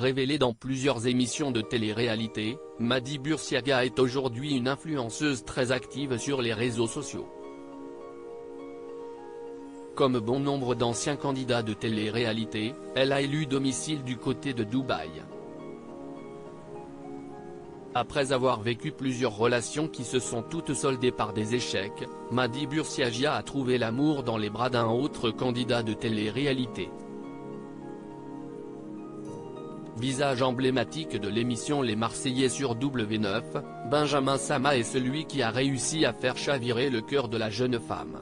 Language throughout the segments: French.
Révélée dans plusieurs émissions de télé-réalité, Mady Bursiaga est aujourd'hui une influenceuse très active sur les réseaux sociaux. Comme bon nombre d'anciens candidats de télé-réalité, elle a élu domicile du côté de Dubaï. Après avoir vécu plusieurs relations qui se sont toutes soldées par des échecs, Mady Bursiaga a trouvé l'amour dans les bras d'un autre candidat de télé-réalité. Visage emblématique de l'émission Les Marseillais sur W9, Benjamin Sama est celui qui a réussi à faire chavirer le cœur de la jeune femme.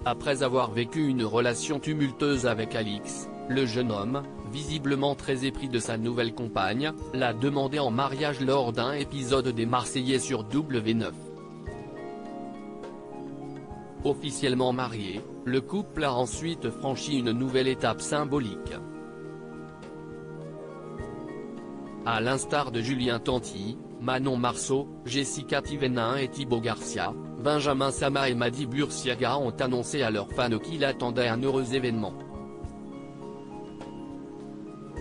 Après avoir vécu une relation tumultueuse avec Alix, le jeune homme, visiblement très épris de sa nouvelle compagne, l'a demandé en mariage lors d'un épisode des Marseillais sur W9. Officiellement marié, le couple a ensuite franchi une nouvelle étape symbolique. À l'instar de Julien Tanti, Manon Marceau, Jessica Thivenin et Thibaut Garcia, Benjamin Sama et Mady Bursiaga ont annoncé à leurs fans qu'il attendait un heureux événement.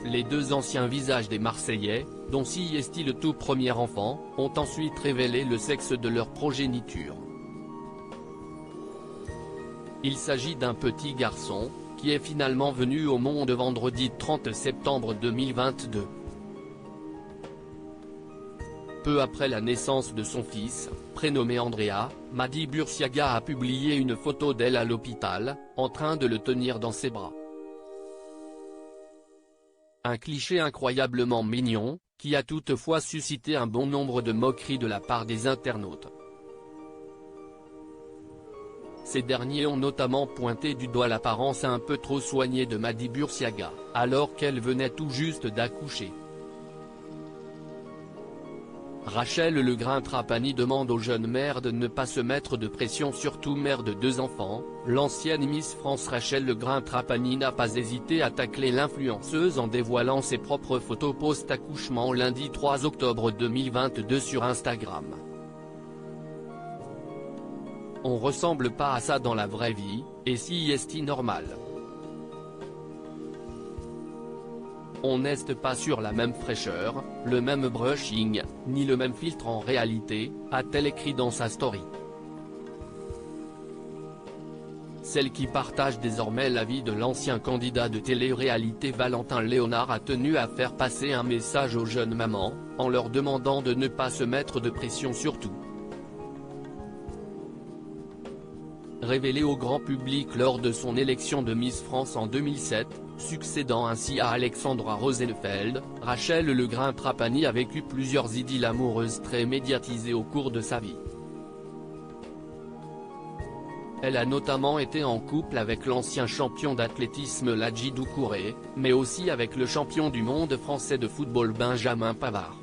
Les deux anciens visages des Marseillais, dont Siesti le tout premier enfant, ont ensuite révélé le sexe de leur progéniture. Il s'agit d'un petit garçon, qui est finalement venu au monde vendredi 30 septembre 2022. Peu après la naissance de son fils, prénommé Andrea, Mady Bursiaga a publié une photo d'elle à l'hôpital, en train de le tenir dans ses bras. Un cliché incroyablement mignon, qui a toutefois suscité un bon nombre de moqueries de la part des internautes. Ces derniers ont notamment pointé du doigt l'apparence un peu trop soignée de Mady Bursiaga, alors qu'elle venait tout juste d'accoucher. Rachel Legrin-Trapani demande aux jeunes mères de ne pas se mettre de pression, surtout mère de 2 enfants. L'ancienne Miss France Rachel Legrin-Trapani n'a pas hésité à tacler l'influenceuse en dévoilant ses propres photos post-accouchement lundi 3 octobre 2022 sur Instagram. On ressemble pas à ça dans la vraie vie, et si est normal. On n'est pas sur la même fraîcheur, le même brushing, ni le même filtre en réalité, a-t-elle écrit dans sa story. Celle qui partage désormais l'avis de l'ancien candidat de télé-réalité Valentin Léonard a tenu à faire passer un message aux jeunes mamans, en leur demandant de ne pas se mettre de pression surtout. Révélée au grand public lors de son élection de Miss France en 2007, succédant ainsi à Alexandra Rosenfeld, Rachel Legrin-Trapani a vécu plusieurs idylles amoureuses très médiatisées au cours de sa vie. Elle a notamment été en couple avec l'ancien champion d'athlétisme Ladji Doucouré, mais aussi avec le champion du monde français de football Benjamin Pavard.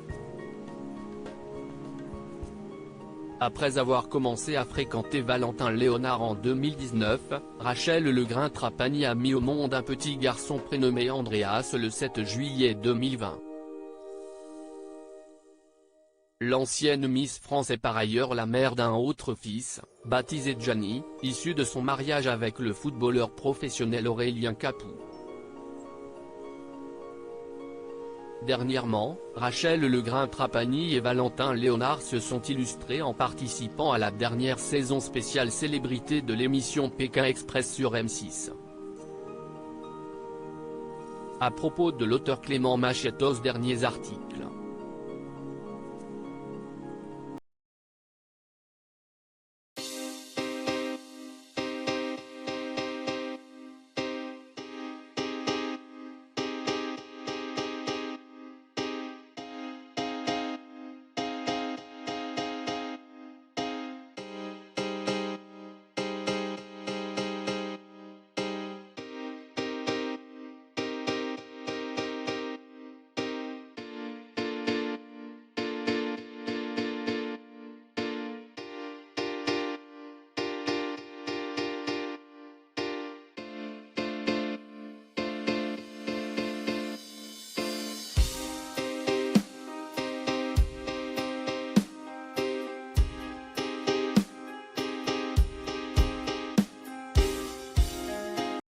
Après avoir commencé à fréquenter Valentin Léonard en 2019, Rachel Legrin-Trapani a mis au monde un petit garçon prénommé Andreas le 7 juillet 2020. L'ancienne Miss France est par ailleurs la mère d'un autre fils, baptisé Gianni, issu de son mariage avec le footballeur professionnel Aurélien Capou. Dernièrement, Rachel Legrin-Trapani et Valentin Léonard se sont illustrés en participant à la dernière saison spéciale célébrité de l'émission Pékin Express sur M6. À propos de l'auteur Clément Machetos, derniers articles.